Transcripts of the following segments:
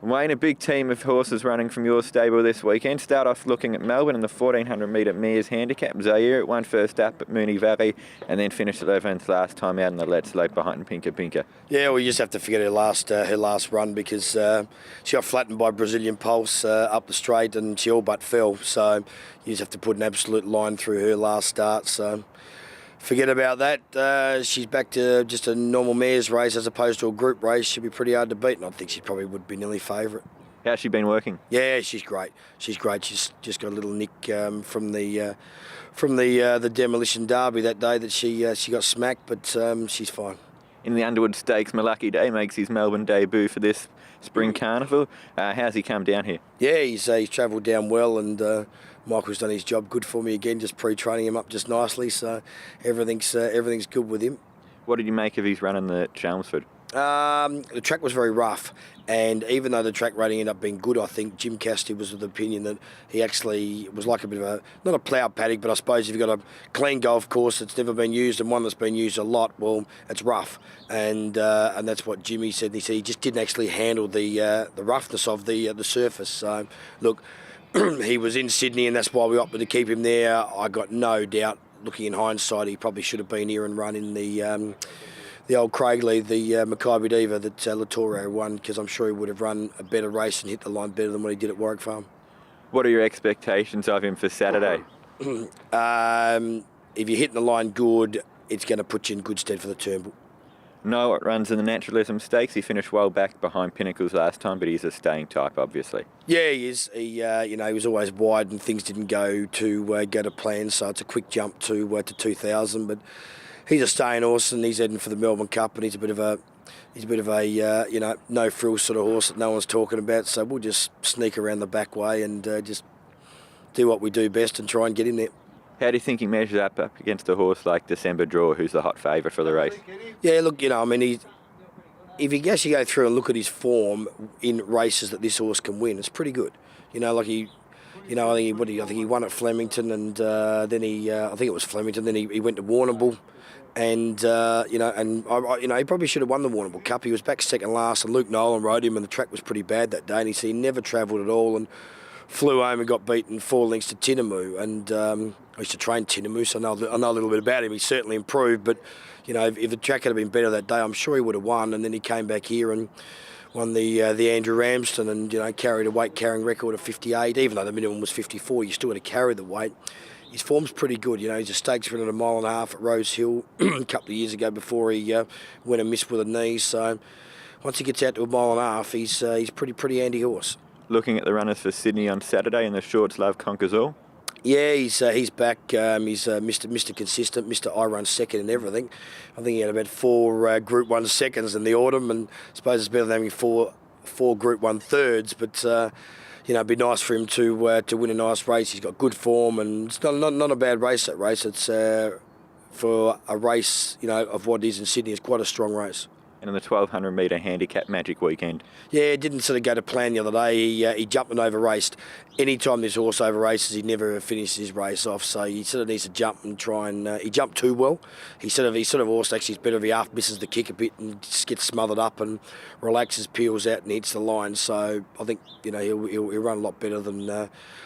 Wayne, a big team of horses running from your stable this weekend. Start off looking at Melbourne in the 1400 metre Mares Handicap. Zaire won first up at Moonee Valley and then finished 11th last time out in the Let's Slope behind Pinka Pinka. Yeah, we just have to forget her last run because she got flattened by Brazilian Pulse up the straight and she all but fell. So you just have to put an absolute line through her last start. So forget about that. She's back to just a normal mares race as opposed to a group race. She'll be pretty hard to beat, and I think she probably would be nearly favourite. How's she been working? Yeah, she's great. She's great. She's just got a little nick from the demolition derby that day that she got smacked, but she's fine. In the Underwood Stakes, Malaki Day makes his Melbourne debut for this spring carnival. How's he come down here? Yeah, he's travelled down well, and Michael's done his job good for me again, just pre-training him up just nicely. So everything's good with him. What did you make of his run in the Chelmsford? The track was very rough, and even though the track rating ended up being good, I think Jim Cassidy was of the opinion that he actually was like a bit of a, not a ploughed paddock, but I suppose if you've got a clean golf course that's never been used and one that's been used a lot, well, it's rough, and that's what Jimmy said. He said he just didn't actually handle the roughness of the surface. So look, he was in Sydney, and that's why we opted to keep him there. I got no doubt, looking in hindsight, he probably should have been here and run in the old Craigley, the Mackay Diva that Latouro won, because I'm sure he would have run a better race and hit the line better than what he did at Warwick Farm. What are your expectations of him for Saturday? If you're hitting the line good, it's going to put you in good stead for the Turnbull. Noah runs in the Naturalism Stakes. He finished well back behind Pinnacles last time, but he's a staying type, obviously. Yeah, he is. He was always wide and things didn't go to plan, so it's a quick jump to 2,000, but he's a staying horse, and he's heading for the Melbourne Cup, and he's a bit of a no frills sort of horse that no one's talking about. So we'll just sneak around the back way and just do what we do best and try and get in there. How do you think he measures up against a horse like December Draw, who's the hot favourite for the race? Yeah, look, if you actually go through and look at his form in races that this horse can win, it's pretty good. I think he won at Flemington, and then he went to Warrnambool. And he probably should have won the Warrnambool Cup. He was back second last, and Luke Nolan rode him, and the track was pretty bad that day. And he never travelled at all, and flew home and got beaten 4 lengths to Tinamu. And I used to train Tinamu, so I know a little bit about him. He's certainly improved, but if the track had been better that day, I'm sure he would have won. And then he came back here and won the Andrew Ramsden, and carried a weight carrying record of 58. Even though the minimum was 54, you still had to carry the weight. His form's pretty good. He's a stakes winner at 1.5 miles at Rose Hill a couple of years ago before he went and missed with a knee. So once he gets out to 1.5 miles, he's pretty handy horse. Looking at the runners for Sydney on Saturday in the Shorts Love Conquers All? Yeah, he's back. He's Mr. Consistent, Mr. I run second and everything. I think he had about 4 Group 1 seconds in the autumn, and I suppose it's better than having four Group 1 thirds, but it'd be nice for him to win a nice race. He's got good form, and it's not a bad race, that race. It's for a race, of what it is in Sydney, it's quite a strong race. And in the 1200 metre handicap magic weekend? Yeah, it didn't sort of go to plan the other day. He jumped and over-raced. Any time this horse over-races, he never finishes his race off, so he sort of needs to jump and try and... he jumped too well. He sort of horse actually is better if he half misses the kick a bit and just gets smothered up and relaxes, peels out and hits the line. So I think, he'll run a lot better than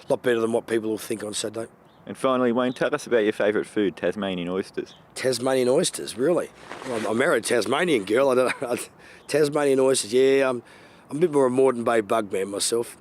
what people will think on Saturday. And finally, Wayne, tell us about your favourite food, Tasmanian oysters. Tasmanian oysters, really? Well, I married a Tasmanian girl. Tasmanian oysters, yeah. I'm a bit more a Moreton Bay bug man myself.